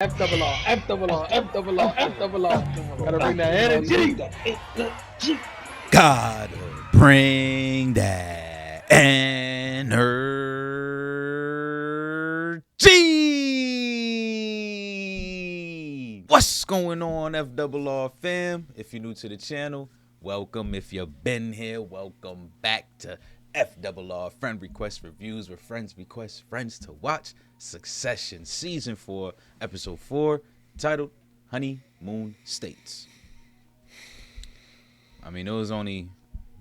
F double R, F double R, F double R, F double R. Gotta bring that energy. Gotta bring that energy. What's going on, FRR fam? If you're new to the channel, welcome. If you've been here, welcome back to FRR Friend Request Reviews, where friends request friends to watch. Succession Season 4, Episode 4, titled Honeymoon States. I mean, there was only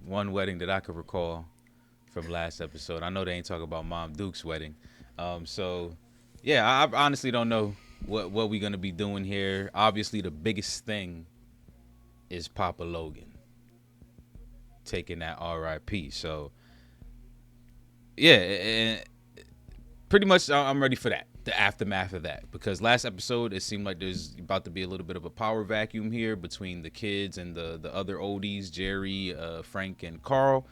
one wedding that I could recall from last episode. I know they ain't talking about Mom Duke's wedding. So, yeah, I honestly don't know what we're going to be doing here. Obviously, the biggest thing is Papa Logan taking that RIP. So, yeah, and pretty much I'm ready for that, the aftermath of that. Because last episode, it seemed like there's about to be a little bit of a power vacuum here between the kids and the other oldies, Jerry, Frank, and Carl.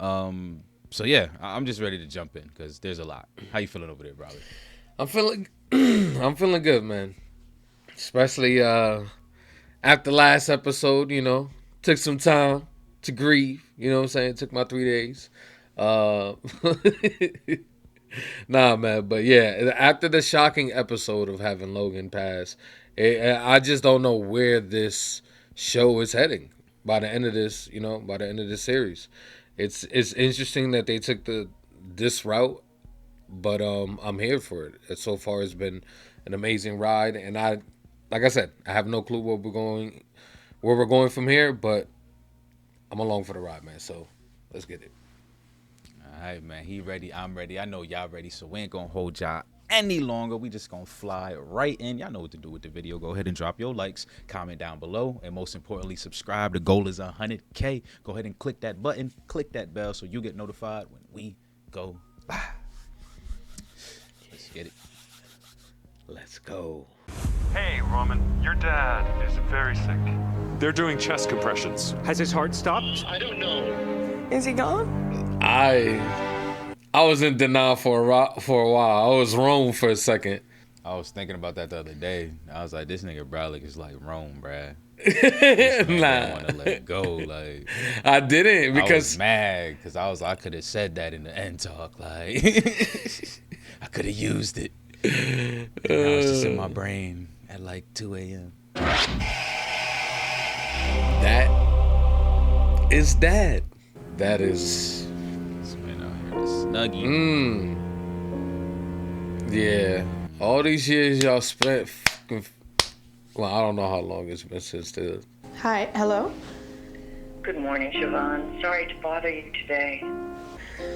So, yeah, I'm just ready to jump in because there's a lot. How you feeling over there, Robert? I'm feeling good, man. Especially after last episode, took some time to grieve. You know what I'm saying? Took my 3 days. Nah, man, but yeah, after the shocking episode of having Logan pass, I just don't know where this show is heading by the end of this, by the end of this series. It's interesting that they took this route, but I'm here for it. So far, it's been an amazing ride, and like I said, I have no clue where we're going from here, but I'm along for the ride, man. So let's get it. All right, man. He ready. I'm ready. I know y'all ready, so we ain't going to hold y'all any longer. We just going to fly right in. Y'all know what to do with the video. Go ahead and drop your likes, comment down below, and most importantly, subscribe. The goal is 100K. Go ahead and click that button, click that bell so you get notified when we go live. Let's get it. Let's go. Hey, Roman, your dad is very sick. They're doing chest compressions. Has his heart stopped? I don't know. Is he gone? I was in denial for a while. I was Rome for a second. I was thinking about that the other day. I was like, this nigga Bradley is like Rome, bruh. Nah, I want to let it go. Like, I didn't I because was mad because I could have said that in the end talk. Like, I could have used it. And now it's just in my brain at like 2 a.m. That is that. That is. This man out here, the snuggie. Yeah. All these years y'all spent. Well, I don't know how long it's been since this. Hi, hello? Good morning, Siobhan. Sorry to bother you today.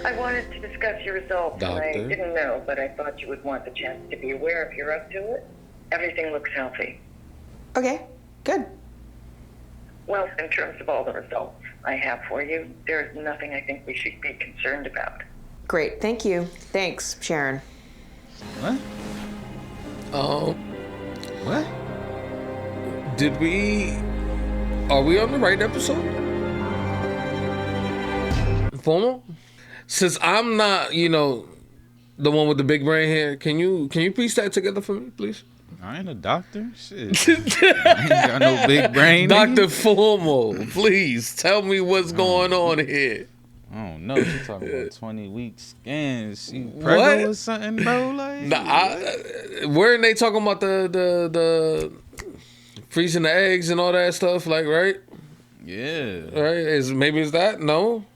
I wanted to discuss your results, and I Doctor? didn't know, but I thought you would want the chance to be aware if you're up to it. Everything looks healthy. Okay, good. Well, in terms of all the results I have for you, there's nothing I think we should be concerned about. Great, thank you. Thanks, Sharon. What? What? Are we on the right episode? Formal? Since I'm not, the one with the big brain here, can you piece that together for me, please? I ain't a doctor. Shit. I ain't got no big brain. Dr. Formal, please tell me what's going on here. I don't know. She talking about 20-week scans. She pregnant or something, bro? Like, Weren't they talking about the freezing the eggs and all that stuff, like, right? yeah. Right? Maybe it's that? No?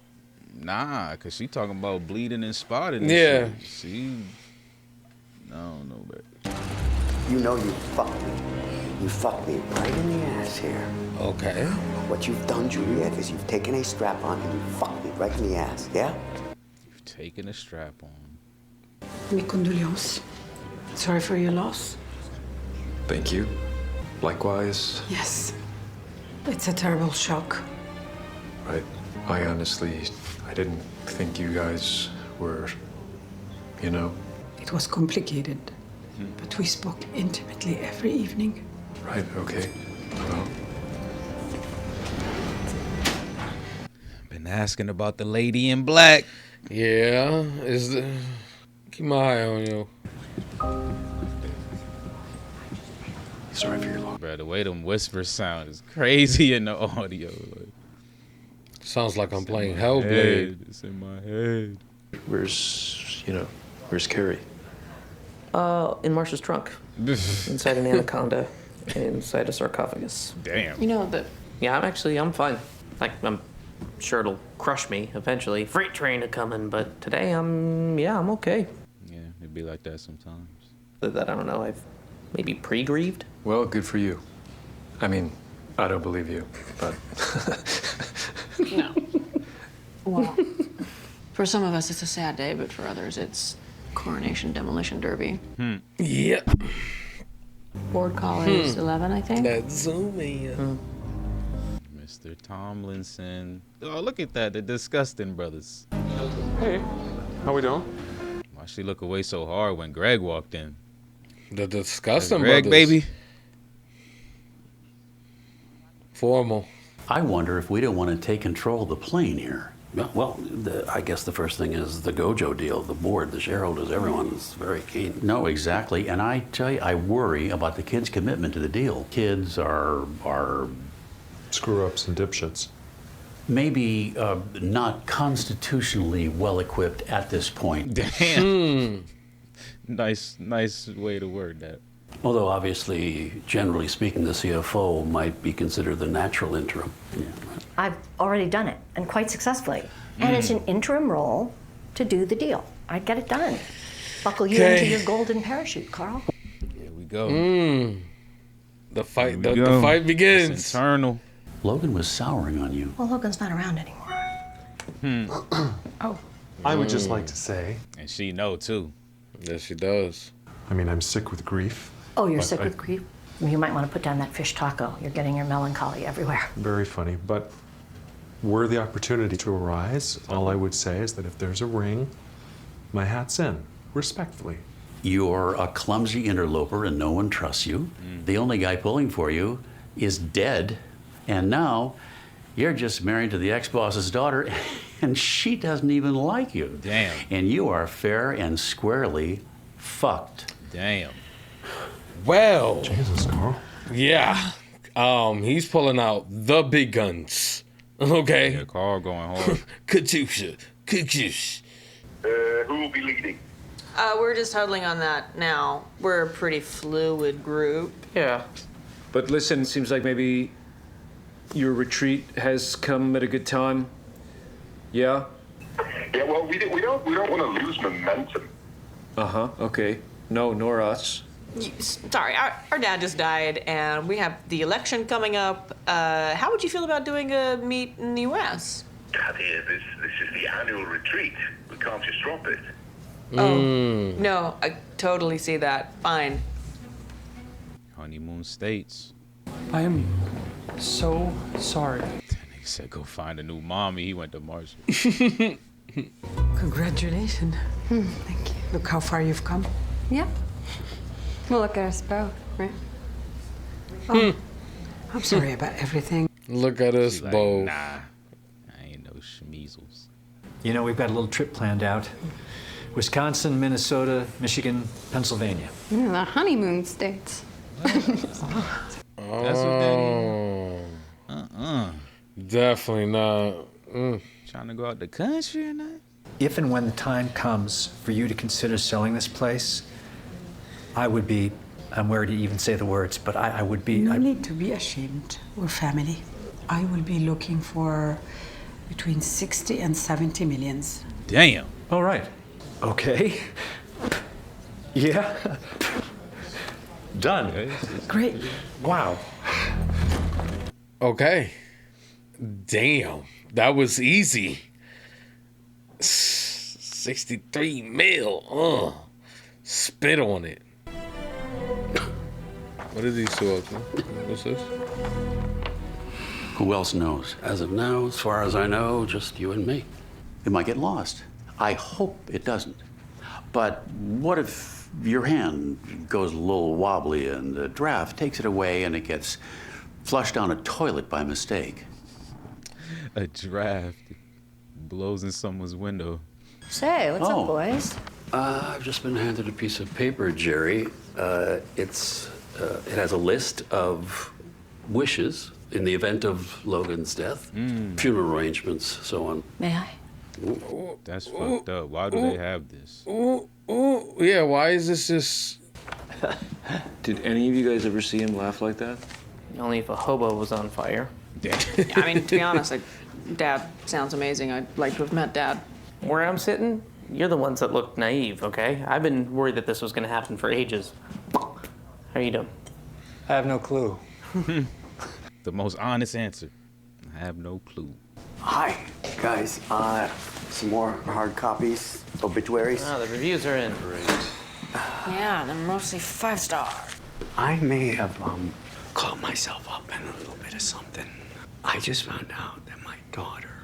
Nah, because she talking about bleeding and spotting. And Yeah. shit. I don't know, but. You know you fucked me. You fucked me right in the ass here. Okay. What you've done, Juliet, is you've taken a strap on and you fucked me right in the ass, yeah? You've taken a strap on. Mes condoléances. Sorry for your loss. Thank you. Likewise. Yes. It's a terrible shock. I honestly, I didn't think you guys were, It was complicated. But we spoke intimately every evening. Right, okay. Well, Been asking about the lady in black. Yeah. Keep my eye on you. Sorry for your loss. Bro, the way them whispers sound is crazy in the audio. Like, Sounds like I'm playing my Hellblade. head. It's in my head. Where's Carrie? In Marsha's trunk. Inside an anaconda. Inside a sarcophagus. Damn. You know that. Yeah, I'm fine. Like, I'm sure it'll crush me eventually. Freight train a coming, but today I'm okay. Yeah, it'd be like that sometimes. That I don't know, I've maybe pre-grieved. Well, good for you. I mean, I don't believe you, but No. Well, for some of us, it's a sad day, but for others, it's Coronation Demolition Derby. Yep. Board call is 11, I think. That zoom in. Mr. Tomlinson. Oh, look at that. The Disgusting Brothers. hey, how we doing? Why she look away so hard when Greg walked in? The Disgusting Greg, Brothers. baby. Formal. I wonder if we don't want to take control of the plane here. Well, I guess the first thing is the Gojo deal. The board, the shareholders, everyone's very keen. No, exactly. And I tell you, I worry about the kids' commitment to the deal. Kids are Screw-ups and dipshits. maybe not constitutionally well equipped at this point. Damn. Nice way to word that. Although obviously, generally speaking, the CFO might be considered the natural interim. Yeah. I've already done it, and quite successfully. And it's an interim role to do the deal. I'd get it done. Buckle you into your golden parachute, Carl. Here we go. The fight. Here we The go. fight It's begins. internal. Logan was souring on you. Well, Logan's not around anymore. I would just like to say, And she know, too. Yes, she does. I mean, I'm sick with grief. Oh, you're But sick I- with grief? You might want to put down that fish taco. You're getting your melancholy everywhere. Very funny, but were the opportunity to arise, all I would say is that if there's a ring, my hat's in, respectfully. You're a clumsy interloper and no one trusts you. The only guy pulling for you is dead. And now you're just married to the ex-boss's daughter and she doesn't even like you. Damn. And you are fair and squarely fucked. Damn. Well, Jesus, Carl. yeah. He's pulling out the big guns. Okay. Yeah, Carl going hard. Katusha. Katusha. Who will be leading? We're just huddling on that now. We're a pretty fluid group. Yeah. But listen, seems like maybe your retreat has come at a good time. Yeah? Yeah, well, we don't want to lose momentum. Uh-huh. Okay. No, nor us. Sorry, our dad just died, and we have the election coming up. How would you feel about doing a meet in the U.S.? Dad, here, this is the annual retreat. We can't just drop it. Oh, no, I totally see that. Fine. Honeymoon States. I am so sorry. He said go find a new mommy. He went to Marshall. Congratulations. Thank you. Look how far you've come. Yeah. Well, look at us both, right? Oh, I'm sorry about everything. Look at us She's like, both. nah, I ain't no schmeasels. You know, we've got a little trip planned out. Wisconsin, Minnesota, Michigan, Pennsylvania. The honeymoon states. That's what that is. Definitely not. Trying to go out the country or not? If and when the time comes for you to consider selling this place, I'm worried to even say the words, but I would be. No need to be ashamed. We're family. I will be looking for between 60 and 70 millions. Damn. All right. Okay. Yeah. Done. Great. Wow. Okay. Damn. That was easy. 63 mil. Spit on it. What are these two open? What's this? Who else knows? As of now, as far as I know, just you and me. It might get lost. I hope it doesn't. But what if your hand goes a little wobbly and the draft takes it away and it gets flushed down a toilet by mistake? A draft blows in someone's window. Say, what's up, boys? I've just been handed a piece of paper, Jerry. It's It has a list of wishes in the event of Logan's death, funeral arrangements, so on. May I? That's fucked up. Why do they have this? Yeah, why is this just... Did any of you guys ever see him laugh like that? Only if a hobo was on fire. I mean, to be honest, Dad sounds amazing. I'd like to have met Dad. Where I'm sitting, you're the ones that look naive, okay? I've been worried that this was gonna happen for ages. How you doing? I have no clue. The most honest answer. I have no clue. Hi, guys. Some more hard copies, obituaries. Oh, the reviews are in. Yeah, they're mostly 5-star. I may have caught myself up in a little bit of something. I just found out that my daughter,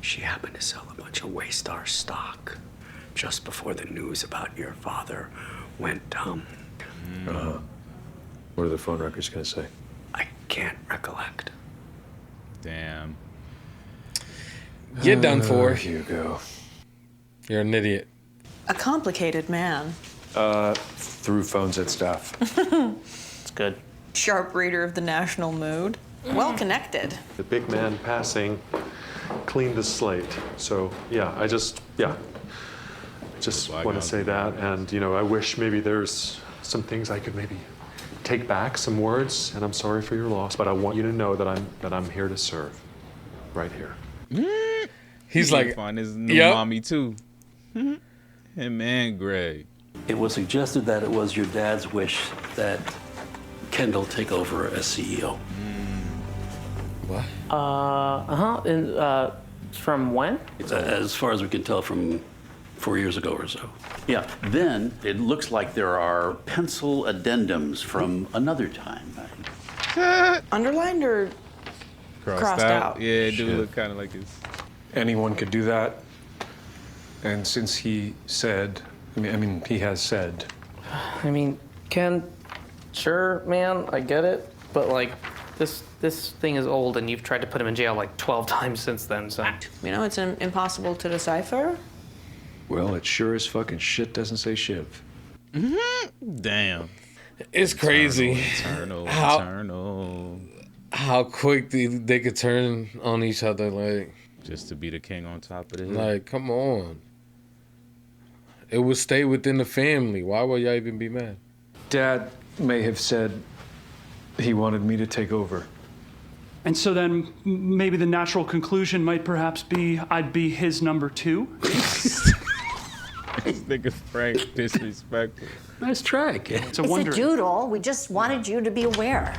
she happened to sell a bunch of Waystar stock just before the news about your father went What are the phone records gonna say? I can't recollect. Damn. You're done for. Hugo. You're an idiot. A complicated man. Through phones at staff. It's good. Sharp reader of the national mood. Well connected. The big man passing cleaned the slate. So yeah, I just want to say that, and I wish maybe there's some things I could maybe take back, some words, and I'm sorry for your loss, but I want you to know that I'm here to serve, right here. He's like, find his new mommy too. Him and Greg. It was suggested that it was your dad's wish that Kendall take over as CEO. What? And from when? As far as we can tell, from 4 years ago or so. Yeah. Then it looks like there are pencil addendums from another time. Underlined or crossed out? Yeah, it do look kind of like it's... Anyone could do that. And since he said, he has said. I mean, Ken, sure, man, I get it, but like, this thing is old, and you've tried to put him in jail like 12 times since then. So It's impossible to decipher. Well, it sure as fucking shit doesn't say Shiv. Damn. It's crazy. Eternal. How quick they could turn on each other, like. Just to be the king on top of the hill. Like, come on. It would stay within the family. Why would y'all even be mad? Dad may have said he wanted me to take over. And so then maybe the natural conclusion might perhaps be I'd be his number 2. This nigga Frank disrespectful. Nice try, kid. It's a doodle. We just wanted you to be aware.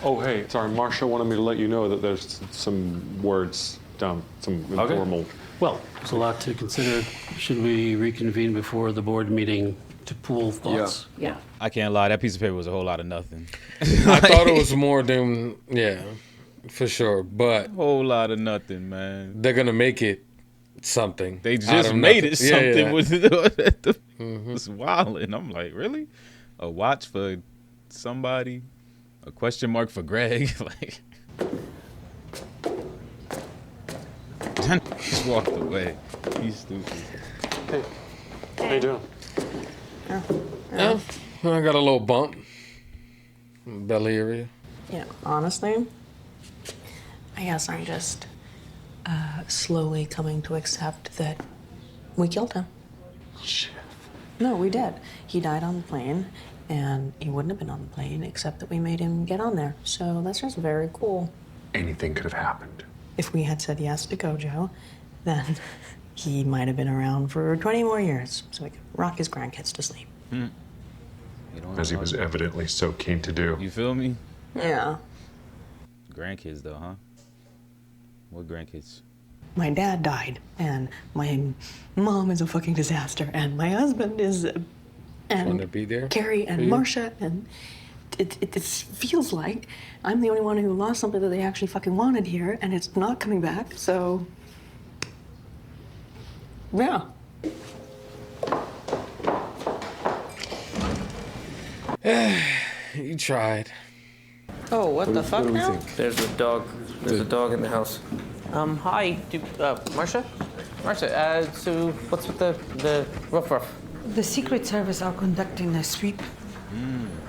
Oh, hey, sorry, Marcia wanted me to let you know that there's some words down, some informal. Well, there's a lot to consider. Should we reconvene before the board meeting to pool thoughts? Yeah. I can't lie, that piece of paper was a whole lot of nothing. I thought it was more than, for sure, but... Whole lot of nothing, man. They're gonna make it something. They just made it something with it. Mm-hmm. It's wild, and I'm like, really? A watch for somebody? A question mark for Greg? Like... Just walked away. He's stupid. Hey, how you doing? I got a little bump. Belly area. Honestly, I guess I'm just slowly coming to accept that we killed him. Shiv. No, we did. He died on the plane, and he wouldn't have been on the plane except that we made him get on there. So that's just very cool. Anything could have happened. If we had said yes to Gojo, then he might have been around for 20 more years, so we could rock his grandkids to sleep. As he was evidently so keen to do. You feel me? Yeah. Grandkids, though, huh? What grandkids? My dad died, and my mom is a fucking disaster, and my husband is... Want to be there? Carrie and Marcia, and it feels like I'm the only one who lost something that they actually fucking wanted here, and it's not coming back, so... Yeah. You tried. Oh, what the fuck now? There's a dog. There's a dog in the house. Hi, Marcia? Marcia, so what's with the ruff? The Secret Service are conducting a sweep.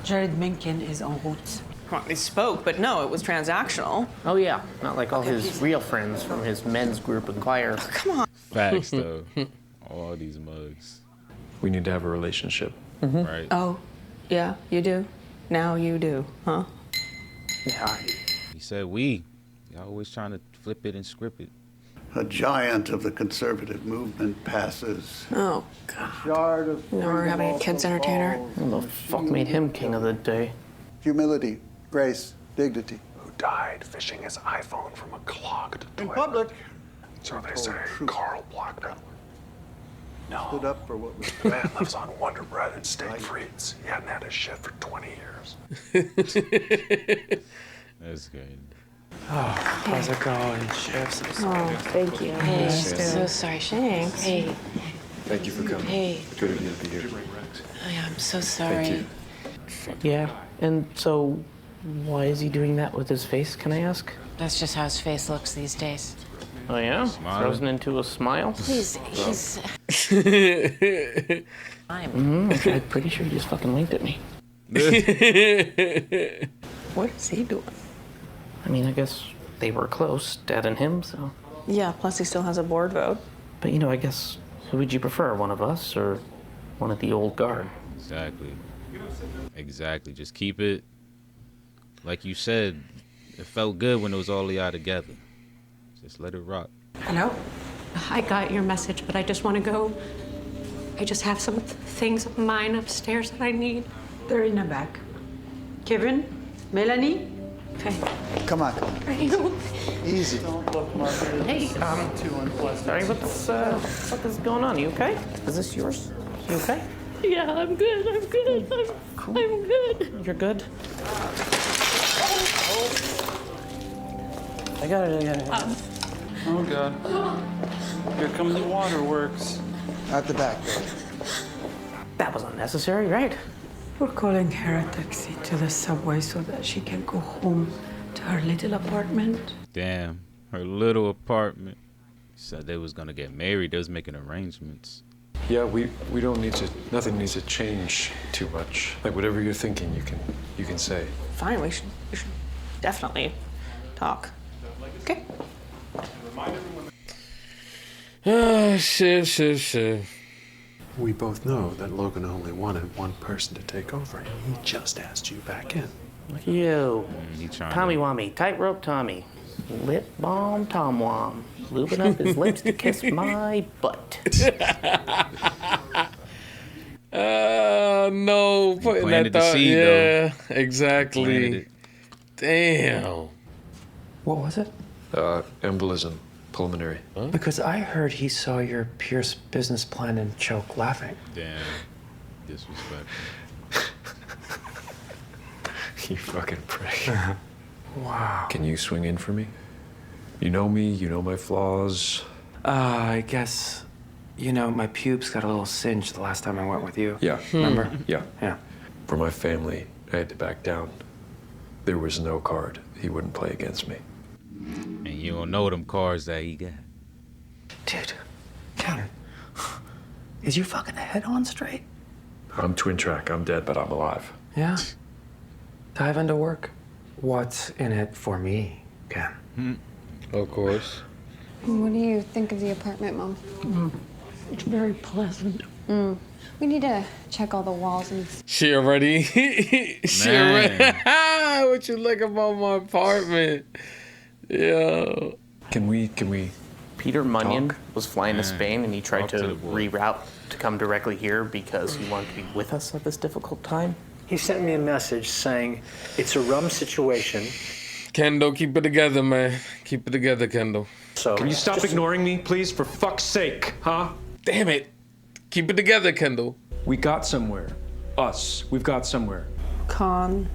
Jared Minkin is en route. Well, they spoke, but no, it was transactional. Oh yeah, not like all his real friends from his men's group in choir. Oh, come on. Facts, though. All these mugs. We need to have a relationship. Right. Oh, yeah, you do. Now you do, huh? Yeah. He said we. Y'all always trying to flip it and script it. A giant of the conservative movement passes. Oh, God. Now we're having a kids entertainer. Who the fuck made him king of the day? Humility, grace, dignity. Who died fishing his iPhone from a clogged toilet. In public. So they say Carl blocked it. No. Stood up for what was The man lives on Wonder Bread and steak frites. He hadn't had his shit for 20 years. That's good. Oh, how's it going, Shiv? So sorry. Oh, thank you. Hey, so sorry. Thanks. Hey. Thank you for coming. Hey. Good of you to be here. I'm so sorry. Thank you. Yeah, and so why is he doing that with his face, can I ask? That's just how his face looks these days. Oh yeah? Smiling. Frozen into a smile? Please, he's... I'm pretty sure he just fucking winked at me. What is he doing? I mean, I guess they were close, Dad and him, so. Yeah, plus he still has a board vote. But I guess, who would you prefer, one of us or one of the old guard? Exactly. Just keep it, like you said, it felt good when it was all y'all together. Just let it rock. Hello? I got your message, but I just want to go. I just have some things of mine upstairs that I need. They're in the back. Kevin? Melanie? Okay. Come on. Are you? Easy. Hey, sorry, what is going on? You okay? Is this yours? You okay? Yeah, I'm good. I'm good. I'm good. You're good? I got it. Oh, God. Here come the waterworks. At the back. That was unnecessary, right? We're calling her a taxi to the subway so that she can go home to her little apartment. Damn, her little apartment. Said they was gonna get married. They was making arrangements. Yeah, we don't need to. Nothing needs to change too much. Like whatever you're thinking, you can say. Fine, we should definitely talk. Okay. Shit. We both know that Logan only wanted one person to take over. He just asked you back in. Look at you. He trying Tommy to- Wammy, tightrope Tommy. Lip balm Tom Wam. Lubing up his lips to kiss my butt. No, putting planted that the thought. seed, Yeah, though. exactly. Planted it. Damn. What was it? Embolism, pulmonary. Because I heard he saw your Pierce business plan and choke laughing. Damn, disrespectful. You fucking prick. Wow. Can you swing in for me? You know me, you know my flaws. I guess, my pubes got a little singed the last time I went with you. Yeah. Remember? Yeah. Yeah. For my family, I had to back down. There was no card he wouldn't play against me. And you don't know them cards that he got. Dude, Ken, is your fucking head on straight? I'm twin track, I'm dead, but I'm alive. Yeah. Dive into work. What's in it for me, Ken? Of course. What do you think of the apartment, Mom? It's very pleasant. We need to check all the walls and... She already. What you like about my apartment? Yeah. Can we Peter Munyon talk? was flying to Spain and he tried Talk to to the boy. reroute to come directly here because he wanted to be with us at this difficult time. He sent me a message saying it's a rum situation. Kendall, keep it together, man. Keep it together, Kendall. So Can you stop ignoring me, please? For fuck's sake, huh? Damn it. Keep it together, Kendall. We got somewhere. Us. We've got somewhere. Con,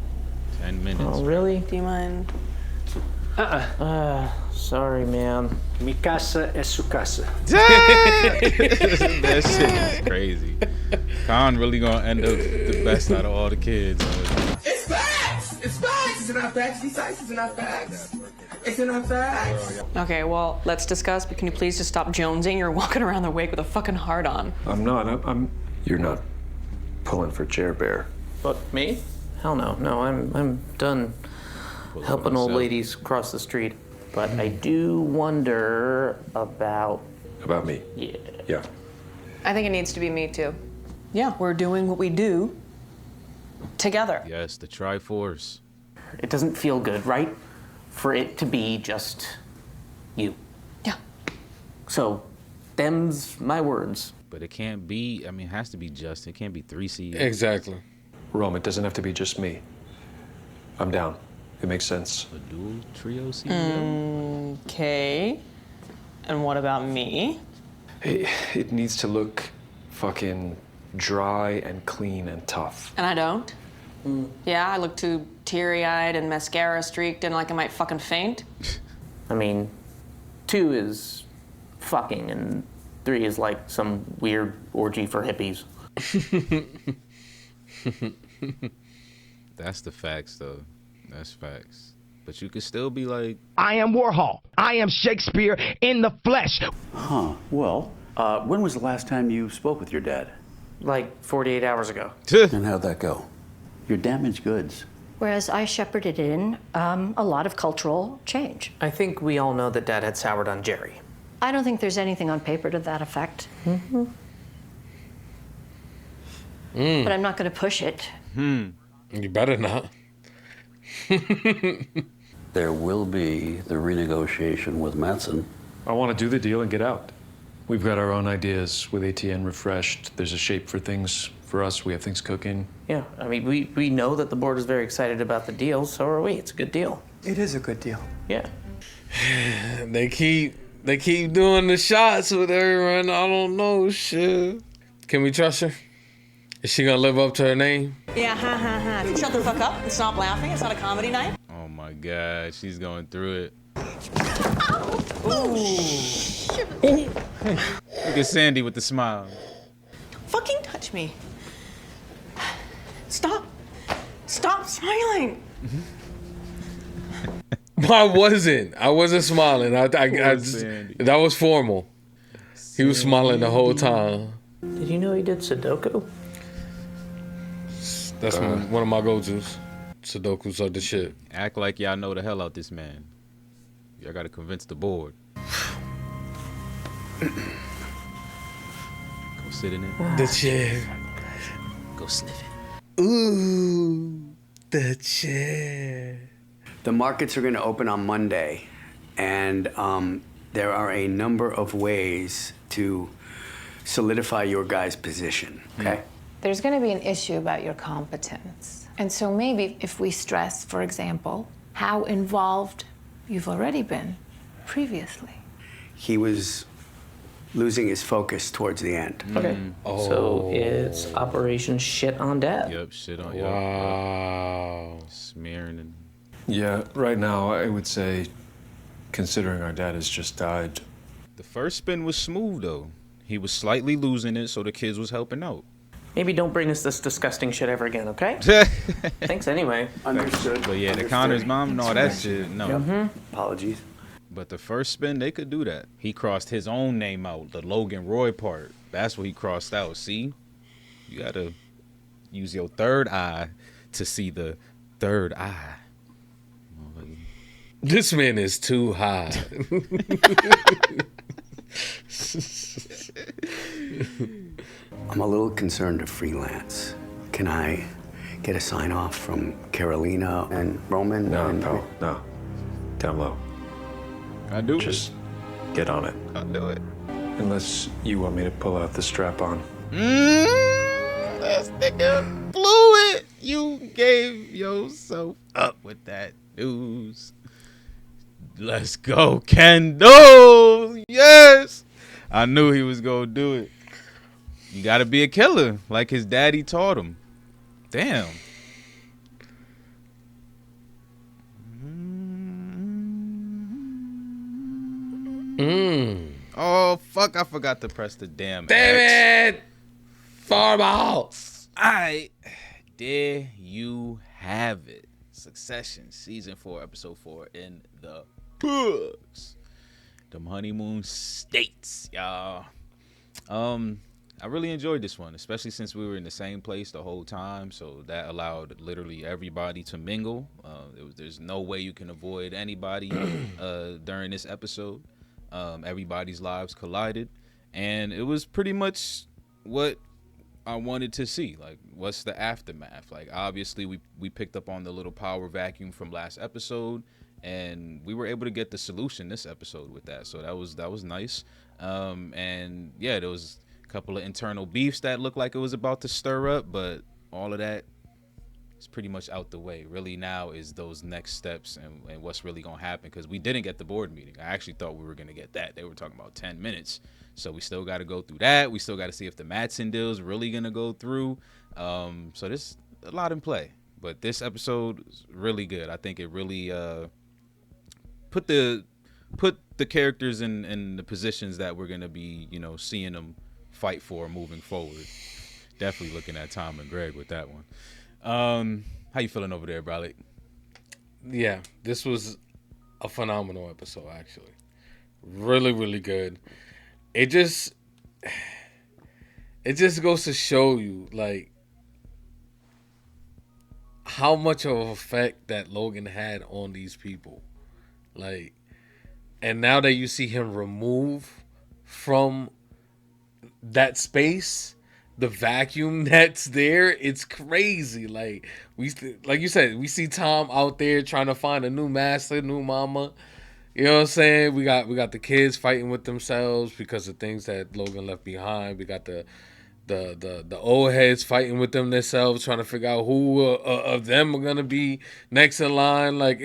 10 minutes. Oh, really? do you mind? Sorry, man. Mi casa es su casa. That shit is crazy. Khan really gonna end up the best out of all the kids. It's facts! It's facts! It's not facts. These sites is not facts. It's not facts. Okay, well, let's discuss, but can you please just stop jonesing? You're walking around the wake with a fucking heart on. I'm not. I'm. You're not pulling for Chair Bear. But me? Hell no. No, I'm done helping old ladies cross the street. But I do wonder about... About me? Yeah. Yeah. I think it needs to be me too. Yeah, we're doing what we do together. Yes, the Triforce. It doesn't feel good, right? For it to be just you. Yeah. So, them's my words. But it can't be, it has to be just. It can't be 3 CEOs. Exactly. Rome, it doesn't have to be just me. I'm down. It makes sense. A dual trio CEO? Okay. And what about me? It needs to look fucking dry and clean and tough. And I don't? Yeah, I look too teary-eyed and mascara streaked and like I might fucking faint. I mean, 2 is fucking and 3 is like some weird orgy for hippies. That's the facts, though. That's facts. But you could still be like... I am Warhol. I am Shakespeare in the flesh. Huh. Well, when was the last time you spoke with your dad? Like 48 hours ago. And how'd that go? You're damaged goods. Whereas I shepherded in a lot of cultural change. I think we all know that Dad had soured on Jerry. I don't think there's anything on paper to that effect. Mm-hmm. But I'm not going to push it. You better not. There will be the renegotiation with Matsson. I want to do the deal and get out. We've got our own ideas with ATN refreshed. There's a shape for things for us. We have things cooking. Yeah, I mean, we know that the board is very excited about the deal, so are we. It's a good deal. It is a good deal. Yeah. They keep doing the shots with everyone. I don't know, shit. Can we trust her? Is she gonna live up to her name? Yeah, ha ha ha. If you shut the fuck up and stop laughing, it's not a comedy night. Oh my God, she's going through it. Look at Sandy with the smile. Fucking touch me. Stop. Stop smiling. I wasn't smiling. That was formal. He was smiling the whole time. Did you know he did Sudoku? That's one of my go-tos. Sudoku's are the shit. Act like y'all know the hell out this man. Y'all gotta convince the board. Go sit in it. The chair. Go sniff it. Ooh, the chair. The markets are going to open on Monday, and there are a number of ways to solidify your guys' position, okay? There's going to be an issue about your competence. And so maybe if we stress, for example, how involved you've already been previously. He was losing his focus towards the end. Okay. So it's Operation Shit on Dad. Yep, shit on you. Wow. Smearing and... Yeah, right now, I would say, considering our dad has just died. The first spin was smooth, though. He was slightly losing it, so the kids was helping out. Maybe don't bring us this disgusting shit ever again, okay? Thanks anyway. Understood. But yeah, the Connor's mom, no, that shit, no. Apologies. But the first spin, they could do that. He crossed his own name out, the Logan Roy part. That's what he crossed out. See? You gotta use your third eye to see the third eye. This man is too high. I'm a little concerned to freelance. Can I get a sign off from Carolina and Roman? No, pal, no. Down low. I do. Just get on it. I'll do it. Unless you want me to pull out the strap on. This nigga blew it. You gave yourself up with that news. Let's go, Kendall. Yes. I knew he was going to do it. You got to be a killer like his daddy taught him. Damn. Oh, fuck. I forgot to press the damn Damn X. it! Fireball! Alright. There you have it. Succession, Season 4, Episode 4 in the books. Them Honeymoon States, y'all. I really enjoyed this one, especially since we were in the same place the whole time. So that allowed literally everybody to mingle. There's no way you can avoid anybody during this episode. Everybody's lives collided, and it was pretty much what I wanted to see. Like, what's the aftermath? Like, obviously, we picked up on the little power vacuum from last episode, and we were able to get the solution this episode with that. So that was nice. And yeah, there was couple of internal beefs that looked like it was about to stir up, but all of that is pretty much out the way. Really now is those next steps and what's really gonna happen, because we didn't get the board meeting. I actually thought we were gonna get that. They were talking about 10 minutes, so we still got to go through that. We still got to see if the Matsson deal is really gonna go through. So there's a lot in play, but this episode is really good. I think it really put the characters in the positions that we're gonna be, seeing them fight for moving forward. Definitely looking at Tom and Greg with that one. How you feeling over there, Bralik? Yeah, this was a phenomenal episode, actually. Really, really good. It just goes to show you, like, how much of an effect that Logan had on these people. Like, and now that you see him remove from that space, the vacuum that's there, it's crazy. Like you said, we see Tom out there trying to find a new master, new mama. You know what I'm saying? We got the kids fighting with themselves because of things that Logan left behind. We got the old heads fighting with them themselves, trying to figure out who of them are gonna be next in line. Like,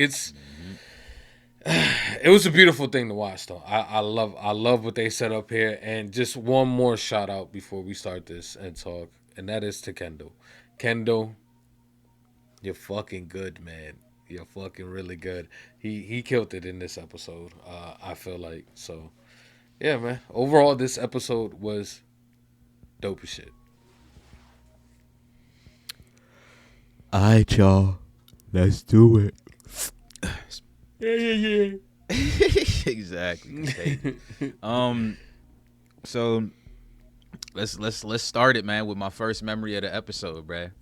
it was a beautiful thing to watch, though. I love what they set up here. And just one more shout out before we start this and talk, and that is to Kendall. Kendall, you're fucking good, man. You're fucking really good. He killed it in this episode. I feel like. So yeah, man. Overall, this episode was dope as shit. All right, y'all. Let's do it. Yeah. Exactly. So let's start it, man, with my first memory of the episode, bruh.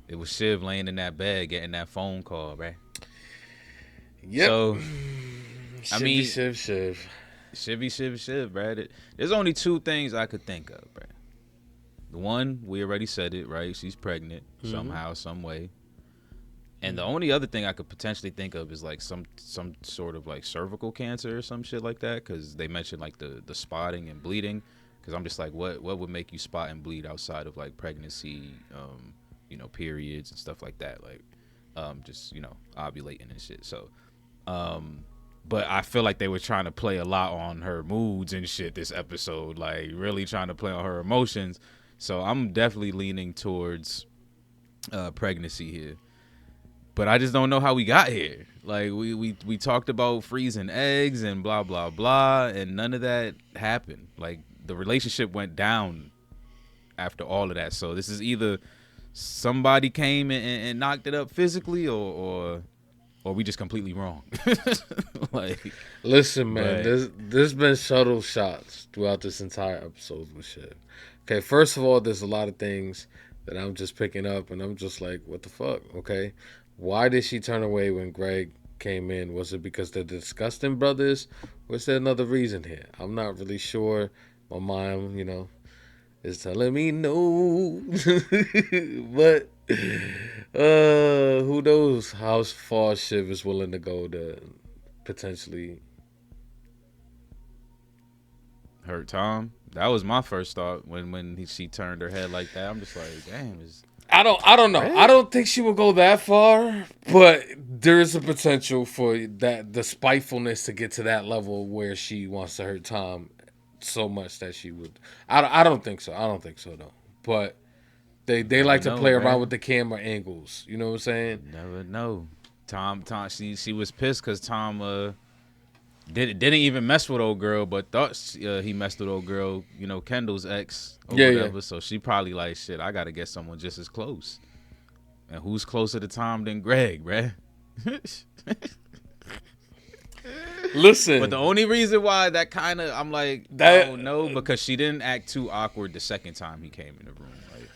It was Shiv laying in that bed getting that phone call, bruh. Yep. So I mean, Shiv, bruh. There's only two things I could think of, bruh. The one, we already said it, right? She's pregnant somehow, some way. And the only other thing I could potentially think of is like some sort of like cervical cancer or some shit like that, because they mentioned like the spotting and bleeding. Because I'm just like, what would make you spot and bleed outside of like pregnancy, periods and stuff like that, like just ovulating and shit. So, but I feel like they were trying to play a lot on her moods and shit this episode, like really trying to play on her emotions. So I'm definitely leaning towards pregnancy here. But I just don't know how we got here. Like, we talked about freezing eggs and blah, blah, blah, and none of that happened. Like, the relationship went down after all of that. So this is either somebody came and knocked it up physically, or we just completely wrong. Like, listen, man, there's been subtle shots throughout this entire episode with shit. Okay, first of all, there's a lot of things that I'm just picking up, and I'm just like, what the fuck? Okay. Why did she turn away when Greg came in? Was it because they're disgusting brothers? Or is there another reason here? I'm not really sure. My mom, is telling me no. But who knows how far Shiv is willing to go to potentially hurt Tom. That was my first thought when she turned her head like that. I'm just like, damn, I don't know. I don't think she will go that far, but there is a potential for the spitefulness to get to that level where she wants to hurt Tom so much that she would. I don't think so. I don't think so though. But they like to play around with the camera angles. You know what I'm saying? Never know. Tom. She was pissed because Tom didn't even mess with old girl, but thought he messed with old girl, Kendall's ex or whatever. Yeah. So she probably like, shit, I gotta get someone just as close. And who's closer to Tom than Greg, bruh? Listen. But the only reason why that kind of, I'm like, I don't know, because she didn't act too awkward the second time he came in the room. Like,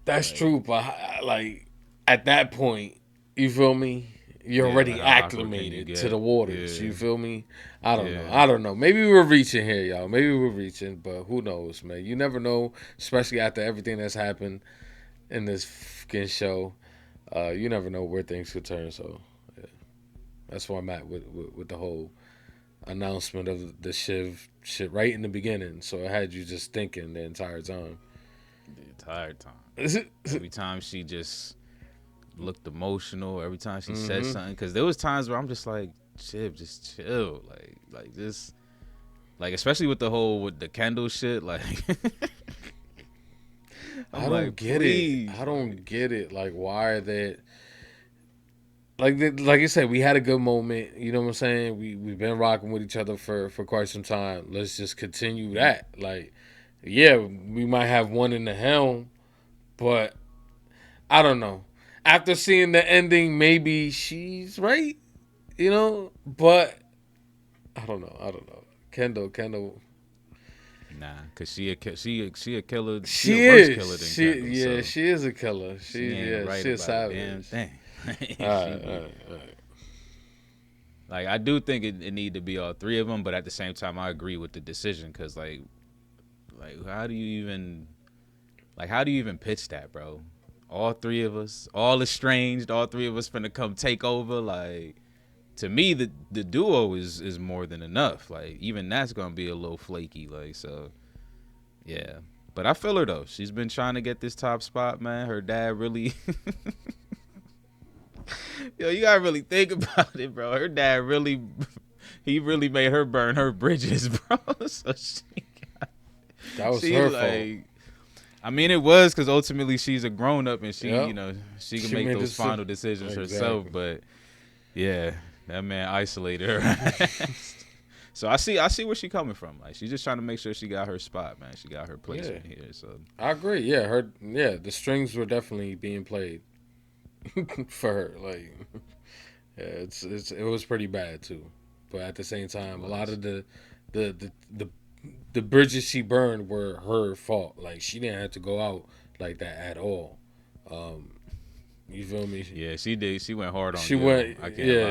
That's true, but like at that point, you feel me? You're already like, how awkward can you acclimated get? to the waters. Yeah. You feel me? I don't know. Yeah. I don't know. Maybe we're reaching here, y'all. Maybe we're reaching, but who knows, man? You never know, especially after everything that's happened in this fucking show. You never know where things could turn. So, yeah. That's where I'm at with the whole announcement of the Shiv shit right in the beginning. So it had you just thinking the entire time. The entire time. Every time she just looked emotional, every time she said something, because there was times where I'm just like, Shiv, just chill, like just, like, especially with the Kendall shit, like. I don't get it. I don't get it. Like, why are they? Like you said, we had a good moment. You know what I'm saying? We've been rocking with each other for quite some time. Let's just continue that. Like, yeah, we might have one in the helm, but I don't know. After seeing the ending, maybe she's right. You know, but I don't know. Kendall. Nah, cause she a killer. She a worse is. killer than Kendall. Yeah, So she is a killer. she ain't right she a about a savage. damn thing. All right. Like, I do think it need to be all three of them, but at the same time, I agree with the decision, cause like how do you even pitch that, bro? All three of us, all estranged, all three of us finna come take over. Like, to me, the duo is more than enough. Like, even that's gonna be a little flaky. Like, so yeah. But I feel her though. She's been trying to get this top spot, man. Her dad really. Yo, you gotta really think about it, bro. Her dad really, he really made her burn her bridges, bro. So that was her fault. I mean, it was, because ultimately she's a grown up and she, you know, she can make those final decisions herself. But yeah, that man isolated her. So I see where she coming from. Like, she's just trying to make sure she got her spot, man. She got her place in here. So I agree. Yeah, the strings were definitely being played for her. Like, yeah, it was pretty bad too. But at the same time, a lot of the bridges she burned were her fault. Like, she didn't have to go out like that at all. You feel me? Yeah, she did. She went hard on. She went.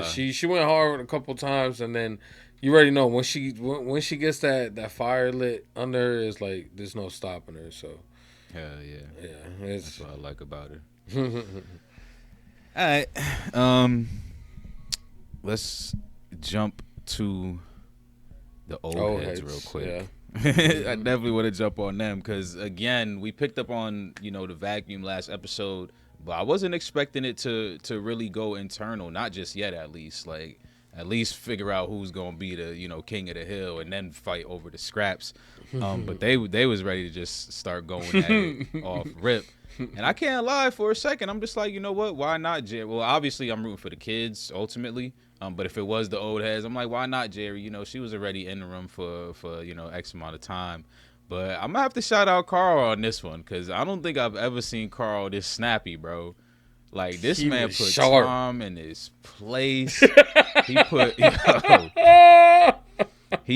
She went hard a couple times, and then you already know when she gets that fire lit under her, it's like there's no stopping her. So hell yeah, that's what I like about her. All right, let's jump to the old heads real quick. Yeah. I definitely want to jump on them because, again, we picked up on, the vacuum last episode, but I wasn't expecting it to really go internal, not just yet at least. Like, at least figure out who's gonna be the king of the hill and then fight over the scraps. But they was ready to just start going at it off rip. And I can't lie, for a second I'm just like, you know what? Why not Jerry? Well, obviously I'm rooting for the kids ultimately. But if it was the old heads, I'm like, why not Jerry? She was already in the room for X amount of time. But I'm gonna have to shout out Carl on this one because I don't think I've ever seen Carl this snappy, bro. Like, this man put Tom in his place. He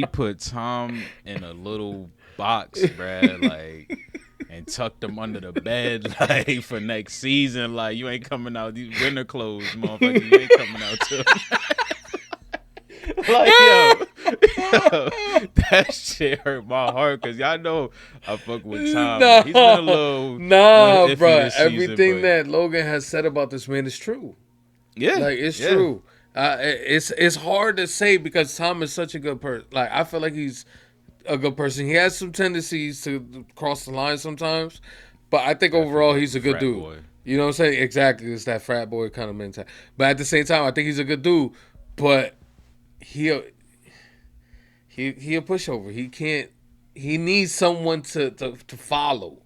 put Tom in a little box, bruh, like, and tucked him under the bed, like, for next season. Like, you ain't coming out these winter clothes, motherfucker. You ain't coming out too. Like, yo, that shit hurt my heart because y'all know I fuck with Tom. He's been a little bro. Everything that Logan has said about this man is true. Yeah, like, it's true. It's hard to say because Tom is such a good person. Like, I feel like he's a good person. He has some tendencies to cross the line sometimes, but I think overall he's a good dude. Boy. You know what I'm saying? Exactly. It's that frat boy kind of mentality. But at the same time, I think he's a good dude. But he a pushover. He needs someone to follow.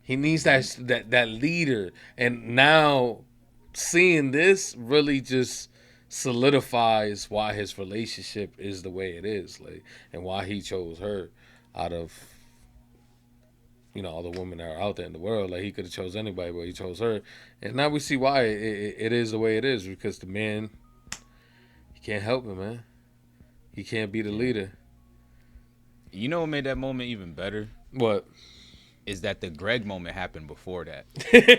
He needs that leader. And now seeing this really just solidifies why his relationship is the way it is, like, and why he chose her out of all the women that are out there in the world. Like, he could have chose anybody, but he chose her. And now we see why it is the way it is, because the man, he can't help it, man. He can't be the leader. You know what made that moment even better? What? Is that the Greg moment happened before that.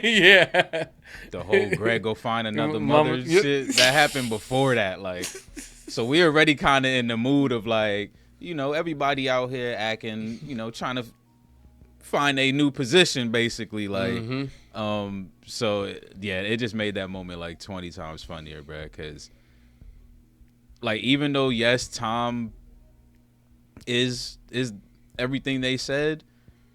Yeah. The whole Greg go find another Mama, mother shit, that happened before that. Like, so we already kind of in the mood of like, you know, everybody out here acting, you know, trying to find a new position basically. Like, so yeah, it just made that moment like 20 times funnier, bro. Cause like, even though yes, Tom is everything they said,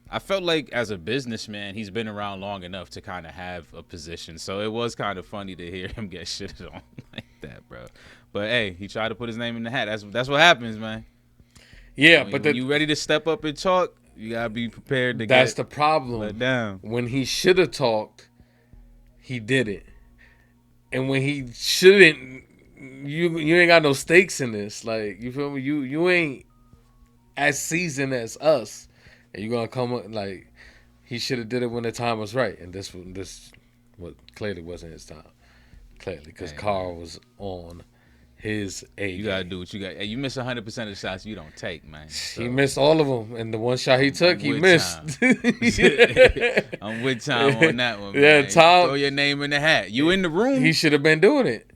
I felt like as a businessman, he's been around long enough to kind of have a position. So it was kind of funny to hear him get shitted on like that, bro. But hey, he tried to put his name in the hat. That's what happens, man. Yeah, when you ready to step up and talk, you gotta be prepared to that's get the problem. let down. When he should have talked, he didn't. And when he shouldn't, you ain't got no stakes in this. Like, you feel me? You ain't as seasoned as us. And you're gonna come up like he should have did it when the time was right, and this what clearly wasn't his time. Clearly, because Carl was on his A. You gotta do what you got. Hey, you miss 100% of the shots you don't take, man. So. He missed all of them, and the one shot he took, he missed. I'm with Tom on that one, man. Yeah, Tom. Throw your name in the hat. You in the room. He should have been doing it.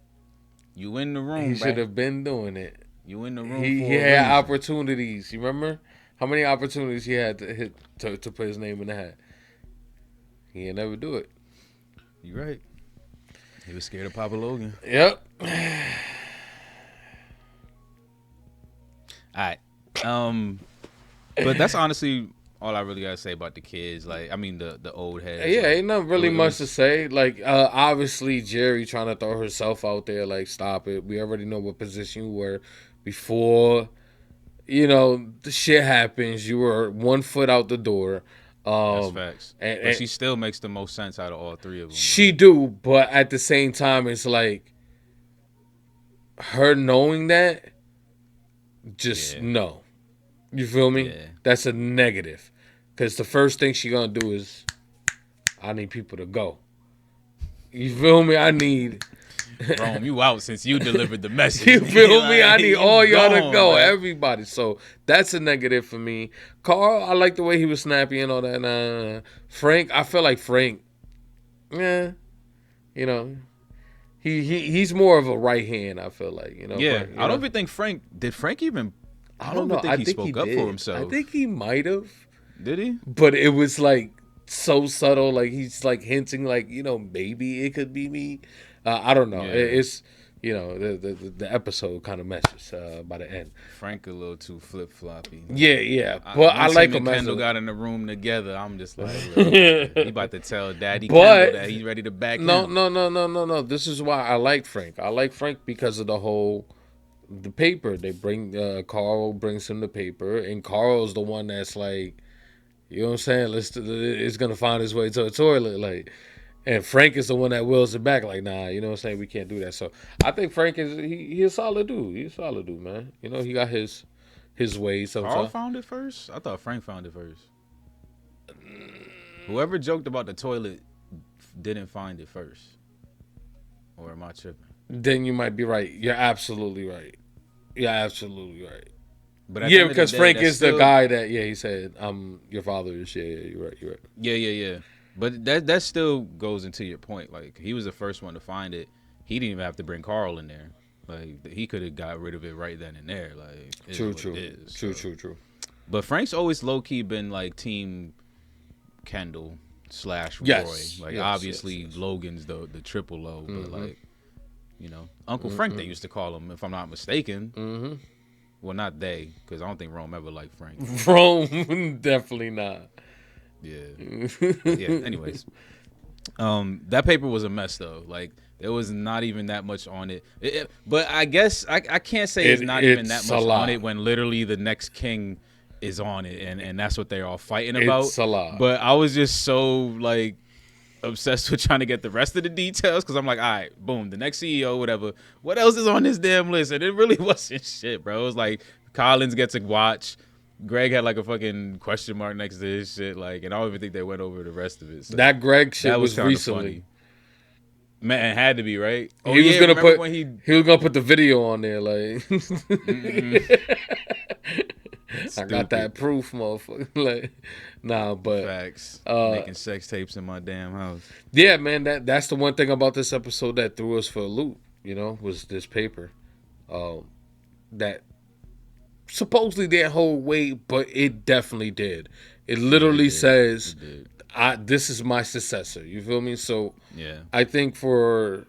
You in the room. He should have been doing it. You in the room. He for a had reason. opportunities. You remember how many opportunities he had to hit to put his name in the hat? He ain't never do it. You right. He was scared of Papa Logan. Yep. All right. But that's honestly all I really gotta say about the kids. Like, I mean, the old heads. Yeah, like, ain't nothing really much to say. Like, obviously, Jerry trying to throw herself out there. Like, stop it. We already know what position you were before. You know, the shit happens. You were 1 foot out the door. That's facts. And But she still makes the most sense out of all three of them. She do, but at the same time, it's like her knowing that. Just no. You feel me? Yeah. That's a negative. Because the first thing she gonna do is, I need people to go. You feel me? I need... Rome, you out since you delivered the message. You feel me? I need all y'all to go. Man. Everybody. So that's a negative for me. Carl, I like the way he was snappy and all that. Frank, I feel like Frank, you know, he's more of a right hand, I feel like. You know. Yeah, Frank, I don't even think Frank... Did Frank even... I don't know. think he spoke up for himself. I think he might have. Did he? But it was like so subtle. Like he's like hinting like, you know, maybe it could be me. I don't know. Yeah. It's, you know, the episode kind of meshes by the end. Frank a little too flip floppy. Yeah. But I like him. Kendall got in the room together. I'm just like, he about to tell Daddy Kendall that he's ready to back him. No. This is why I like Frank. I like Frank because of the paper. They bring Carl brings him the paper, and Carl's the one that's like, you know what I'm saying? It's gonna find its way to a toilet, like. And Frank is the one that wills it back, like, nah, you know what I'm saying? We can't do that. So I think Frank is he a solid dude. He's a solid dude, man. You know, he got his ways sometimes. Carl found it first? I thought Frank found it first. Whoever joked about the toilet didn't find it first. Or am I tripping? Then you might be right. You're absolutely right. But yeah, because Frank is the guy that he said, your father is you're right. Yeah. But that still goes into your point. Like, he was the first one to find it. He didn't even have to bring Carl in there. Like, he could have got rid of it right then and there. Like, True. But Frank's always low key been like team Kendall / Roy. Like, obviously Logan's the triple low, but like, you know, Uncle Frank they used to call him, if I'm not mistaken. Well, not they, because I don't think Rome ever liked Frank. Rome, definitely not. Yeah. Anyways, that paper was a mess though. Like, there was not even that much on it. But I guess I can't say it's not even that much on it when literally the next king is on it, and that's what they're all fighting about. It's a lot. But I was just so like obsessed with trying to get the rest of the details, because I'm like, all right, boom, the next CEO, whatever. What else is on this damn list? And it really wasn't shit, bro. It was like Collins gets a watch. Greg had like a fucking question mark next to his shit, like, and I don't even think they went over the rest of it. So that Greg shit that was recently. Funny. Man, it had to be, right? Oh, He was gonna remember put when he was gonna put the video on there, like I got that proof, motherfucker. Like, nah, but Facts. Uh, Making sex tapes in my damn house. yeah, man, that's the one thing about this episode that threw us for a loop. You know, was this paper that supposedly didn't hold weight, but it definitely did. It literally says, "This is my successor." You feel me? So Yeah. I think for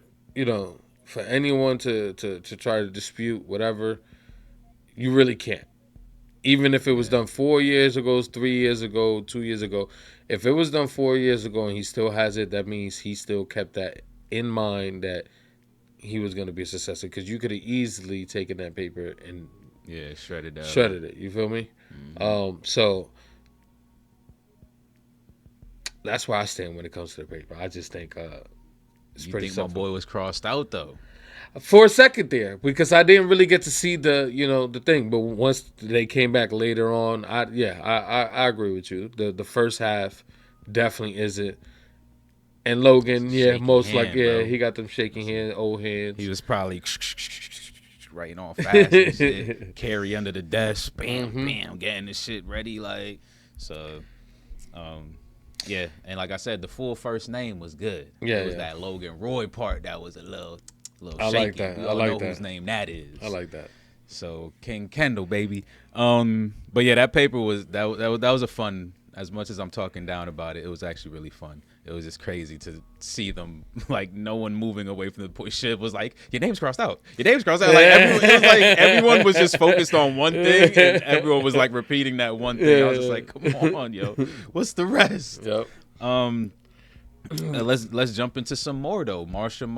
for anyone to try to dispute whatever, you really can't. Even if it was done 4 years ago, 3 years ago, 2 years ago, if it was done 4 years ago and he still has it, that means he still kept that in mind that he was going to be a successor. Because you could have easily taken that paper and shredded it. You feel me? So that's where I stand when it comes to the paper. I just think it's You pretty think my simple. boy was crossed out though? For a second there, because I didn't really get to see the thing, but once they came back later on, I agree with you. The first half definitely isn't. And Logan, most like bro. he got them shaking hands, old hands. He was probably writing all fast and shit. Carry under the desk, bam, bam, getting this shit ready, like so. Yeah, and like I said, the full first name was good. Yeah, it was yeah. that Logan Roy part that was a little I shaky. like that. We I all like know that. whose name that is. I like that. So King Kendall, baby. But yeah, that paper was that was a fun. As much as I'm talking down about it, it was actually really fun. It was just crazy to see them, like, no one moving away from the point. Shiv was like, your name's crossed out. Your name's crossed out. Like, everyone was just focused on one thing, and everyone was, like, repeating that one thing. I was just like, come on, yo. What's the rest? Yep. Let's jump into some more, though. Marsha.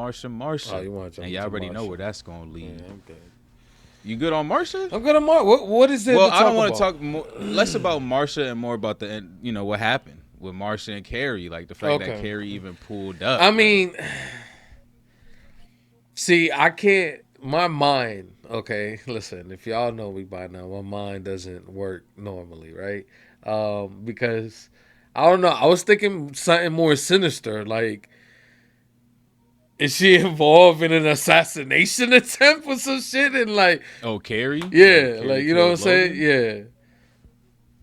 Oh, you want to jump and y'all into already know Marsha. where that's going to lead. Yeah, I'm good. You good on Marsha? I'm good on Marsha. What is it? Well, to I don't talk want to about? talk more, less about Marsha and more about what happened with Marsha and Carrie, like the fact that Carrie even pulled up. I mean, see, I can't. My mind. Okay, listen. If y'all know me by now, my mind doesn't work normally, right? Because I don't know. I was thinking something more sinister, like. Is she involved in an assassination attempt or some shit? And like, Carrie? Yeah, Carrie like you know what I'm killed saying? Logan? Yeah.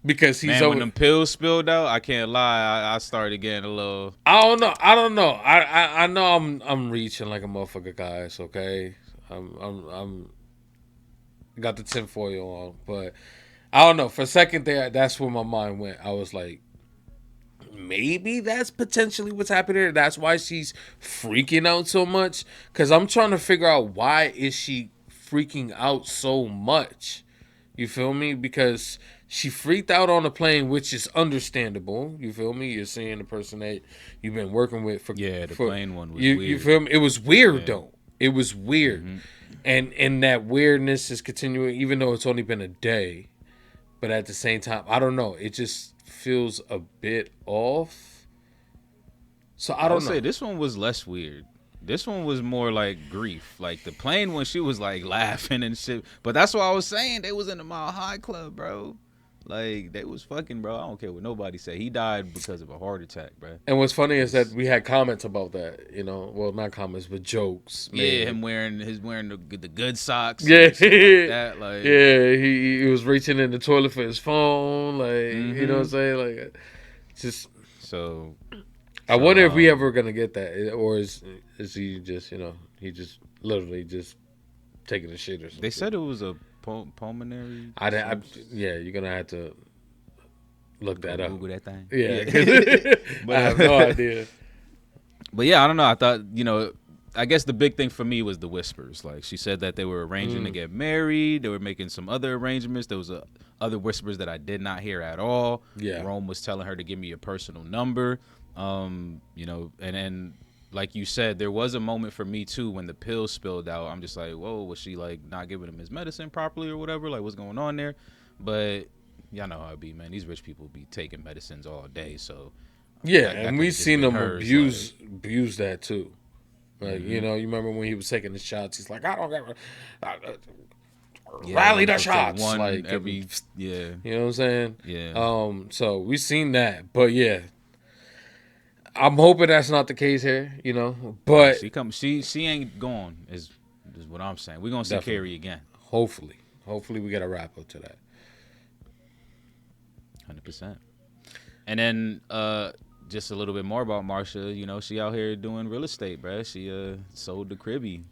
Because he's Man, over. when them pills spilled out, I can't lie, I started getting a little. I don't know. I know I'm reaching like a motherfucker, guys. Okay, I'm got the tinfoil on, but I don't know. For a second there, that's where my mind went. I was like, maybe that's potentially what's happening here. That's why she's freaking out so much. Because I'm trying to figure out why is she freaking out so much. You feel me? Because she freaked out on the plane, which is understandable. You feel me? You're seeing the person that you've been working with for the plane one was you weird. feel me? It was weird though. It was weird, and that weirdness is continuing, even though it's only been a day. But at the same time, I don't know. It just feels a bit off. So I don't know. Say this one was less weird. This one was more like grief. Like the plane when she was like laughing and shit. But that's what I was saying. They was in the Mile High Club, bro. Like they was fucking, bro. I don't care what nobody say. He died because of a heart attack, bro. And what's funny is that we had comments about that. You know, well, not comments, but jokes. Yeah, him wearing the good socks. Yeah, and shit like that. Like yeah, he was reaching in the toilet for his phone. Like you know what I'm saying? Like just so. I wonder if we ever gonna get that, or is he just he just literally just taking a shit or something? They said it was a pulmonary. Yeah, you're gonna have to look that up. Google that thing. Yeah, but I have no idea. But yeah, I don't know. I thought I guess the big thing for me was the whispers. Like she said that they were arranging to get married. They were making some other arrangements. There was other whispers that I did not hear at all. Yeah, Rome was telling her to give me a personal number. And then like you said, there was a moment for me too when the pills spilled out. I'm just like, whoa, was she like not giving him his medicine properly or whatever? Like what's going on there? But y'all know how it be, man. These rich people be taking medicines all day, so yeah, that and we've seen them abuse that too. Like you remember when he was taking the shots? He's like, I don't get rally the shots, one like every you know what I'm saying? Yeah. So we've seen that, but yeah. I'm hoping that's not the case here, you know. Right, But she ain't gone. Is what I'm saying. We're gonna see definitely. Carrie again. Hopefully we get a wrap up to that. 100%. And then just a little bit more about Marsha. You know, she out here doing real estate, bruh. She sold the cribby.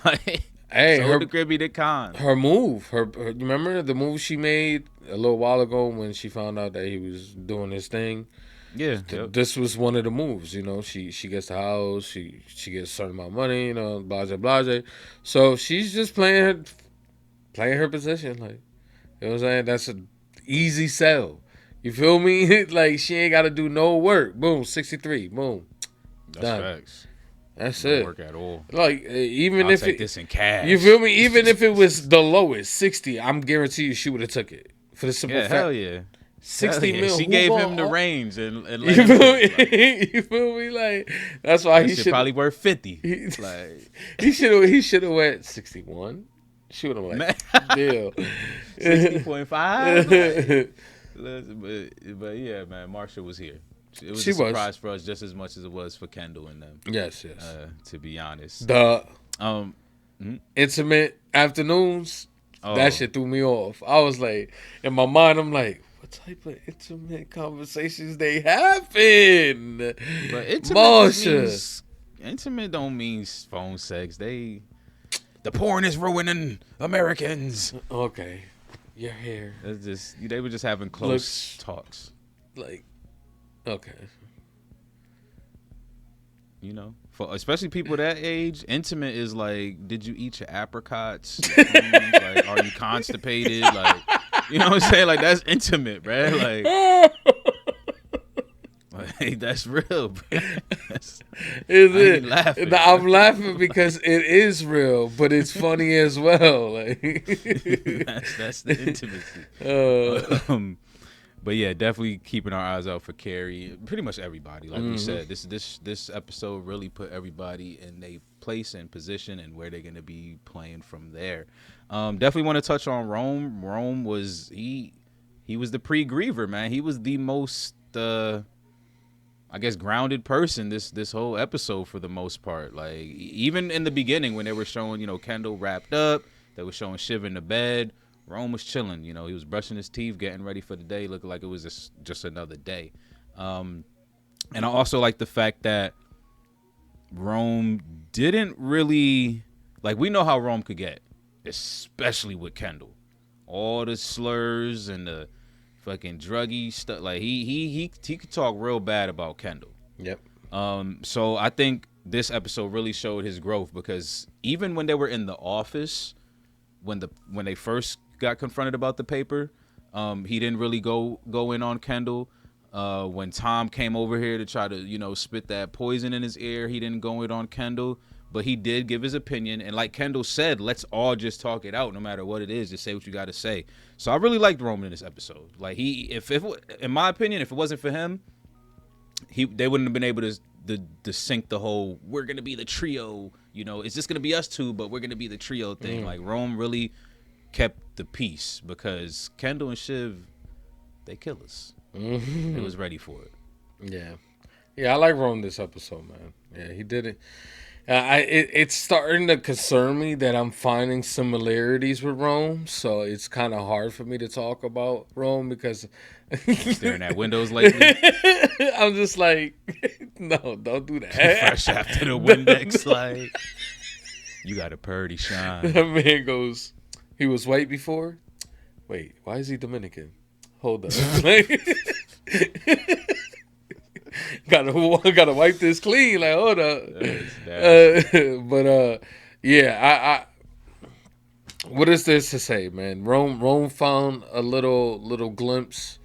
Like, Hey, sold the cribby to Khan. Her move, you remember the move she made a little while ago when she found out that he was doing his thing. Yeah, yep. This was one of the moves. You know, she gets the house, she gets a certain amount of money. You know, blase blase. So she's just playing her position. Like, you know what I'm saying? That's an easy sell. You feel me? Like, she ain't got to do no work. Boom, 63. Boom, That's done. facts. That's No it. work at all. Like, even I'll if take this in cash. you feel me? Even if it was the lowest 60, I'm guarantee you she would have took it for the simple fact. Hell yeah. 60 Hell yeah. mil. She who gave gonna- him the reins and You let him feel do me? it. Like, You feel me? Like, that's why that he shit should probably worth 50. Like, he should have went 61. She would have like deal 60.5. But yeah, man, Marsha was here. It was She a was. surprise for us just as much as it was for Kendall and them. Yes. To be honest, The mhm. intimate afternoons, Oh. that shit threw me off. I was like, in my mind, I'm like, what type of intimate conversations they having? But Marsha. intimate don't mean phone sex. The porn is ruining Americans. Okay, your hair. It's just they were just having close talks. Like, okay. You know, for especially people that age, intimate is like, did you eat your apricots? Like, are you constipated? Like, you know what I'm saying? Like, that's intimate, bruh. Like that's real, bro. Is I it? ain't laughing, No, I'm laughing because it is real, but it's funny as well. Like that's the intimacy. But yeah, definitely keeping our eyes out for Carrie. Pretty much everybody, like we said. This episode really put everybody in their place and position and where they're gonna be playing from there. Definitely want to touch on Rome. Rome was he was the pre-griever, man. He was the most I guess grounded person this whole episode for the most part. Like even in the beginning when they were showing, Kendall wrapped up, they were showing Shiv in the bed. Rome was chilling, he was brushing his teeth, getting ready for the day, looking like it was just another day. And I also like the fact that Rome didn't really, like, we know how Rome could get, especially with Kendall. All the slurs and the fucking druggy stuff. Like he could talk real bad about Kendall. Yep. So I think this episode really showed his growth because even when they were in the office, when they first got confronted about the paper, he didn't really go in on Kendall. When Tom came over here to try to spit that poison in his ear, he didn't go in on Kendall, but he did give his opinion. And like Kendall said, let's all just talk it out, no matter what it is. Just say what you got to say. So I really liked Roman in this episode. Like if in my opinion, if it wasn't for him, they wouldn't have been able to sink the whole we're gonna be the trio. It's just gonna be us two, but we're gonna be the trio thing. Like Rome really kept the peace because Kendall and Shiv, they kill us. They was ready for it. Yeah, I like Rome this episode, man. Yeah, he did it. It's starting to concern me that I'm finding similarities with Rome, so it's kind of hard for me to talk about Rome because staring at windows lately. I'm just like, no, don't do that. Fresh after the Windex, like you got a purdy shine. That man goes, he was white before. Wait, why is he Dominican? Hold up. Gotta wipe this clean. Like, hold up. Yeah, what is this to say, man? Rome found a little glimpse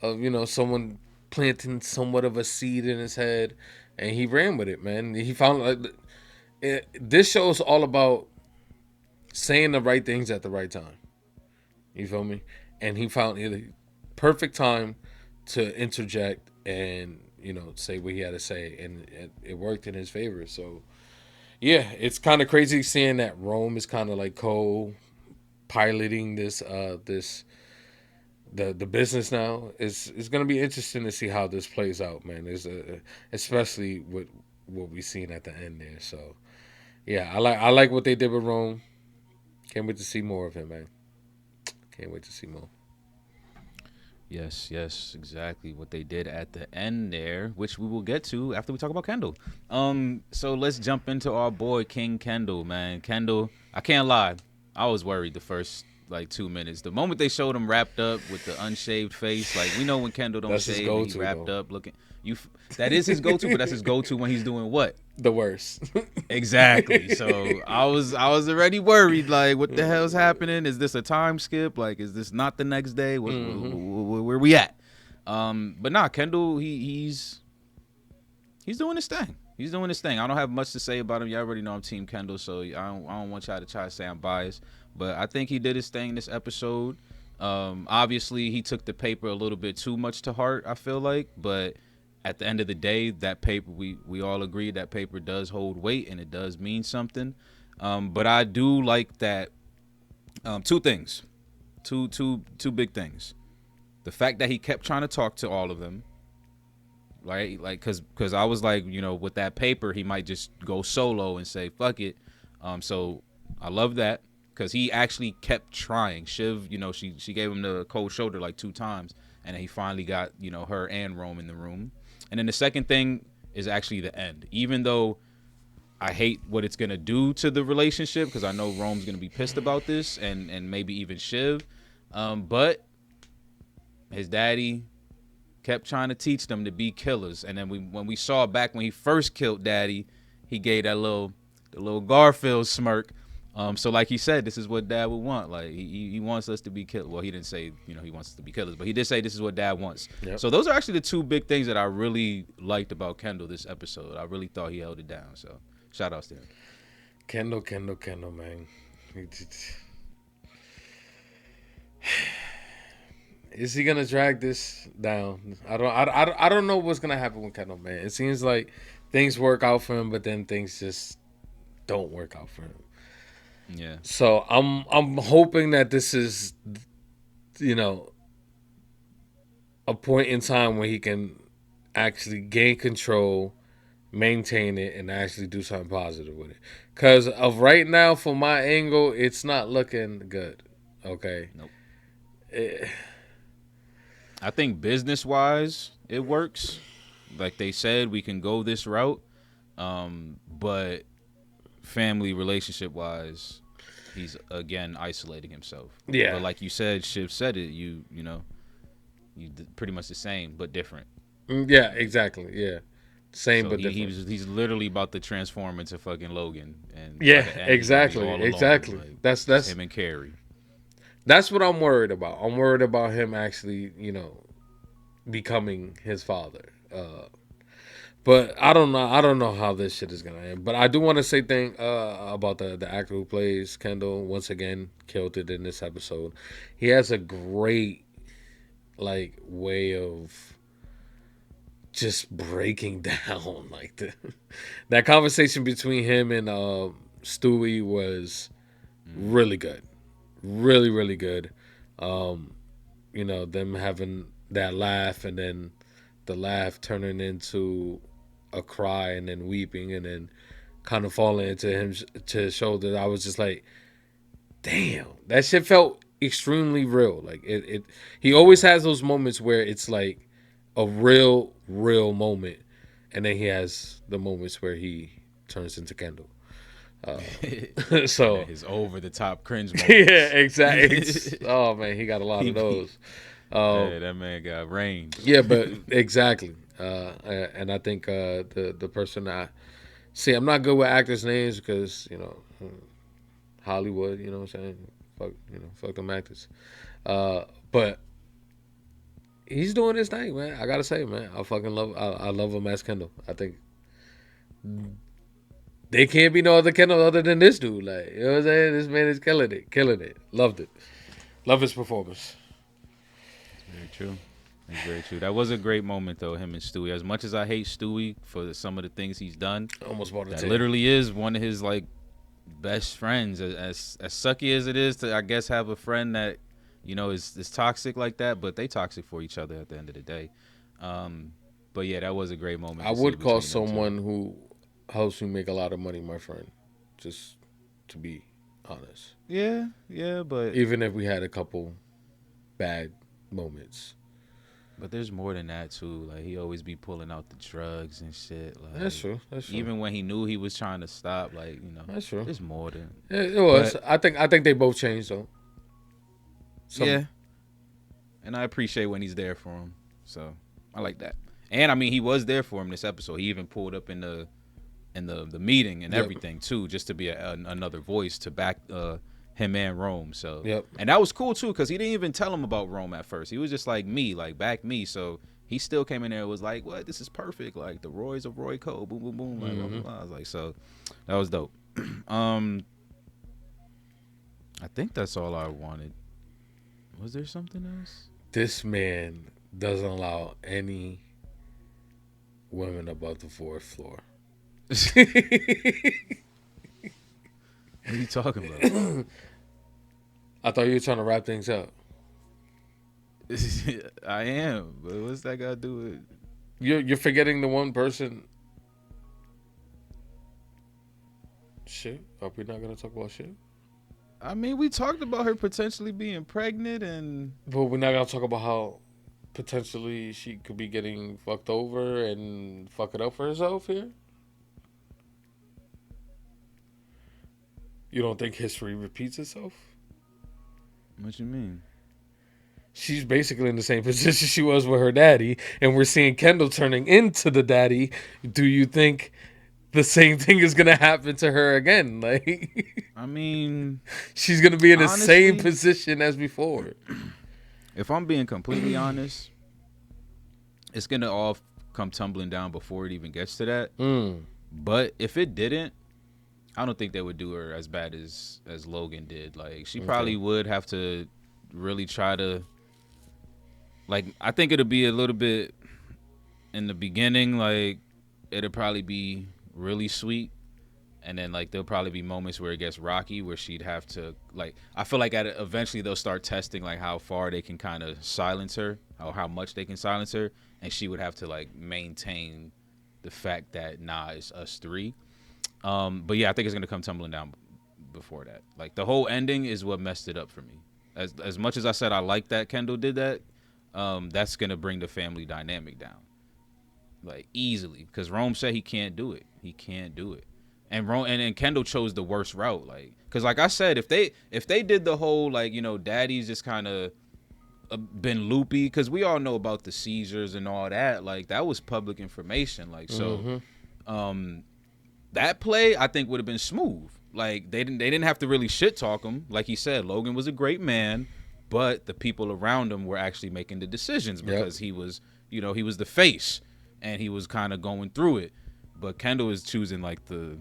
of someone planting somewhat of a seed in his head, and he ran with it, man. He found this show is all about saying the right things at the right time. You feel me? And he found the perfect time to interject and say what he had to say, and it worked in his favor. So yeah, it's kind of crazy seeing that Rome is kind of like co-piloting this the business now. It's gonna be interesting to see how this plays out, man. Especially with what we seen at the end there. So yeah, I like what they did with Rome. Can't wait to see more of him, man. Can't wait to see more. Yes, exactly what they did at the end there, which we will get to after we talk about Kendall. So let's jump into our boy King Kendall, man. Kendall, I can't lie, I was worried the first like 2 minutes. The moment they showed him wrapped up with the unshaved face, like we know when Kendall don't That's his shave, and he go-to, wrapped though. up looking. That is his go-to, but that's his go-to when he's doing what? The worst. Exactly. So I was already worried. Like, what the hell's happening? Is this a time skip? Like, is this not the next day? Where we at? But nah, Kendall, he's doing his thing. He's doing his thing. I don't have much to say about him. Y'all already know I'm Team Kendall, so I don't want y'all to try to say I'm biased. But I think he did his thing this episode. Obviously, he took the paper a little bit too much to heart, I feel like. But at the end of the day, that paper, we all agree that paper does hold weight and it does mean something. But I do like that. Two things, two big things. The fact that he kept trying to talk to all of them, right? Like, cause I was like, with that paper, he might just go solo and say fuck it. So I love that because he actually kept trying. Shiv, she gave him the cold shoulder like 2 times, and then he finally got her and Rome in the room. And then the second thing is actually the end. Even though I hate what it's gonna do to the relationship, because I know Rome's gonna be pissed about this, and maybe even Shiv. But his daddy kept trying to teach them to be killers, and then when we saw back when he first killed Daddy, he gave that little Garfield smirk. So like he said, this is what Dad would want. Like he wants us to be killers. Well, he didn't say he wants us to be killers, but he did say this is what Dad wants. Yep. So those are actually the 2 big things that I really liked about Kendall this episode. I really thought he held it down. So shout outs to him. Kendall, man. Is he gonna drag this down? I don't know what's gonna happen with Kendall, man. It seems like things work out for him, but then things just don't work out for him. Yeah. So I'm hoping that this is, a point in time where he can actually gain control, maintain it, and actually do something positive with it. Because of right now, from my angle, it's not looking good. Okay. Nope. I think business-wise, it works. Like they said, we can go this route. But family relationship-wise, he's, again, isolating himself. Yeah. But like you said, Shiv said it, you pretty much the same, but different. Yeah, exactly. Yeah. Same, So but different. he's literally about to transform into fucking Logan. And Yeah, by the end, he's gonna be all alone. exactly. Like, That's just him and Carrie. That's what I'm worried about. I'm worried about him actually, becoming his father. But I don't know how this shit is gonna end. But I do want to say about the actor who plays Kendall. Once again, killed it in this episode. He has a great way of just breaking down that conversation between him and Stewie was really good. Really, really good. Them having that laugh and then the laugh turning into a cry and then weeping and then kind of falling into his shoulder. I was just like, damn, that shit felt extremely real. Like he always has those moments where it's like a real moment, and then he has the moments where he turns into Kendall. So his over the top cringe moments. Yeah, exactly. Oh man, he got a lot of those. Yeah, that man got range. Yeah, but exactly. And I think the person I'm not good with actors' names because Hollywood. You know what I'm saying? Fuck them actors. But he's doing his thing, man. I gotta say, man, I love him as Kendall. I think there can't be no other Kendall other than this dude. Like, you know what I'm saying? This man is killing it. Loved it. Love his performance. Very true. That's very true. That was a great moment, though, him and Stewie. As much as I hate Stewie for some of the things he's done, almost bought a that tape. literally is one of his best friends. As sucky as it is to, I guess, have a friend that you know, is toxic like that, but they toxic for each other at the end of the day. But yeah, that was a great moment. I to see would call between them two. someone who helps me make a lot of money my friend, just to be honest. Yeah, but even if we had a couple bad moments. But there's more than that too. Like he always be pulling out the drugs and shit. Like That's true. That's true. Even when he knew he was trying to stop, like, you know, that's true. There's more than it was. But, I think they both changed though. Yeah. And I appreciate when he's there for him. So I like that. And I mean, he was there for him this episode. He even pulled up in the meeting and everything too, just to be another voice to back him and Rome. So and that was cool too, because he didn't even tell him about Rome at first. He was just like back me. So he still came in there and was like, "What? This is perfect. Like the Roy's of Roy Cole. Boom, boom, boom." Like, blah, blah, blah. I was like, so that was dope. I think that's all I wanted. Was there something else? This man doesn't allow any women above the fourth floor. What are you talking about? I thought you were trying to wrap things up. I am, but what's that got to do with? You're forgetting the one person. Shit, are we not gonna talk about shit? I mean, we talked about her potentially being pregnant, but we're not gonna talk about how potentially she could be getting fucked over and fuck it up for herself here. You don't think history repeats itself? What you mean? She's basically in the same position she was with her daddy, and we're seeing Kendall turning into the daddy. Do you think the same thing is gonna happen to her again? Like, I mean, she's gonna be in the honestly, same position as before. If I'm being completely honest, it's gonna all come tumbling down before it even gets to that. But if it didn't, I don't think they would do her as bad as Logan did. Like, she probably would have to really try to, like, I think it'll be a little bit in the beginning, like, it'll probably be really sweet. And then, like, there'll probably be moments where it gets rocky, where she'd have to, like, I feel like eventually they'll start testing, like, how far they can kind of silence her, how much they can silence her. And she would have to, like, maintain the fact that, nah, it's us three. But yeah, I think it's gonna come tumbling down before that. Like, the whole ending is what messed it up for me. As much as I said I like that Kendall did that, that's gonna bring the family dynamic down, like, easily. Because Rome said he can't do it. He can't do it. And Kendall chose the worst route. Like, because like I said, if they did the whole, like, you know, daddy's just kind of been loopy, because we all know about the seizures and all that. Like, that was public information. Like, so that play, I think, would have been smooth. Like, they didn't have to really shit talk him. Like he said, Logan was a great man, but the people around him were actually making the decisions, because he was, you know, he was the face and he was kind of going through it. But Kendall is choosing, like, the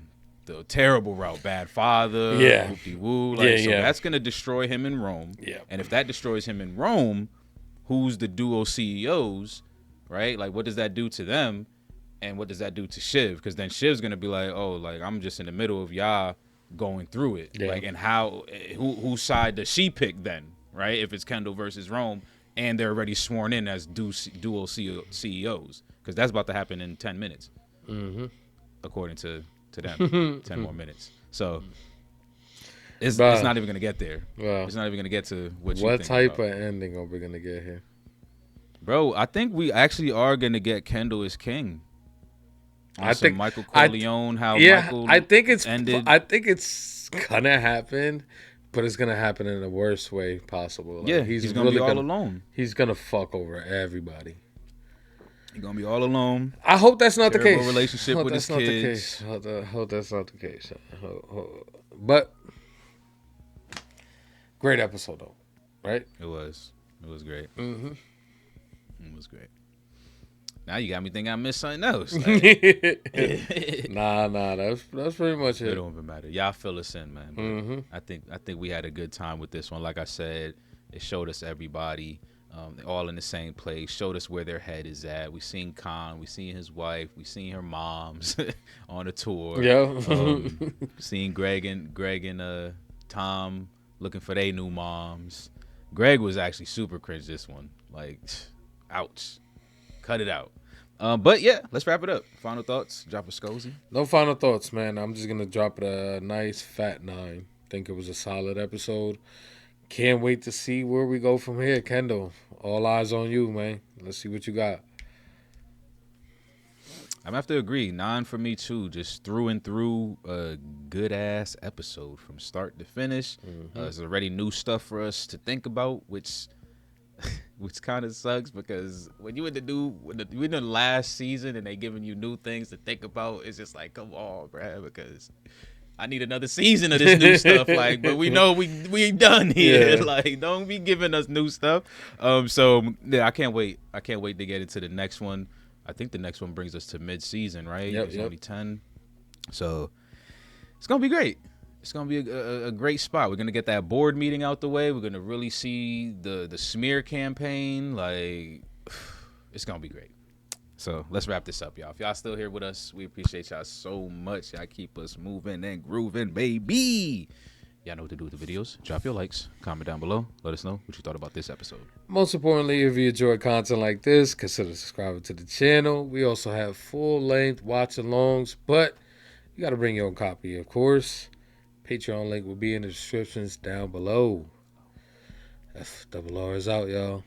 terrible route, bad father, whoop-de-woo. Like, so that's gonna destroy him in Rome. And if that destroys him in Rome, who's the duo CEOs, right? Like, what does that do to them? And what does that do to Shiv? Because then Shiv's gonna be like, oh, like, I'm just in the middle of y'all going through it. Like, and whose side does she pick then, right? If it's Kendall versus Rome, and they're already sworn in as dual CEOs, because that's about to happen in 10 minutes, according to them. 10 more minutes. So it's not even gonna get there. It's not even gonna get to what you think type about. of ending are we gonna get here, bro? I think we actually are gonna get Kendall as king. I think Michael Corleone. Michael I think it's ended. I think it's gonna happen, but it's gonna happen in the worst way possible. Like, he's gonna be all alone. He's gonna fuck over everybody. He's gonna be all alone. I hope that's not the case. Relationship with his kids. I hope that's not the case. But great episode though, right? It was great. It was great. Now you got me thinking I missed something else. Like, nah, that's pretty much it. It don't even matter. Y'all fill us in, man. I think we had a good time with this one. Like I said, it showed us everybody. All in the same place, showed us where their head is at. We seen Khan, we seen his wife, we seen her moms on a tour. Seen Greg and Tom looking for their new moms. Greg was actually super cringe this one. Like, ouch. Cut it out. But yeah, let's wrap it up. Final thoughts. Drop a scozy. No final thoughts, man. I'm just gonna drop it a nice fat 9. Think it was a solid episode. Can't wait to see where we go from here, Kendall. All eyes on you, man. Let's see what you got. I'm gonna have to agree. 9 for me too. Just through and through, a good ass episode from start to finish. There's already new stuff for us to think about, which kind of sucks because when you in the last season and they giving you new things to think about, it's just like, come on, bruh, because I need another season of this new stuff. Like, but we know we done here. Yeah. Like, don't be giving us new stuff. So yeah, I can't wait. I can't wait to get into the next one. I think the next one brings us to mid-season, right? Yep, It's only 10. So it's going to be great. It's going to be a great spot. We're going to get that board meeting out the way. We're going to really see the smear campaign. Like, it's going to be great. So let's wrap this up, y'all. If y'all still here with us, we appreciate y'all so much. Y'all keep us moving and grooving, baby. Y'all know what to do with the videos. Drop your likes, comment down below. Let us know what you thought about this episode. Most importantly, if you enjoy content like this, consider subscribing to the channel. We also have full-length watch-alongs, but you got to bring your own copy, of course. Patreon link will be in the descriptions down below. FRR is out, y'all.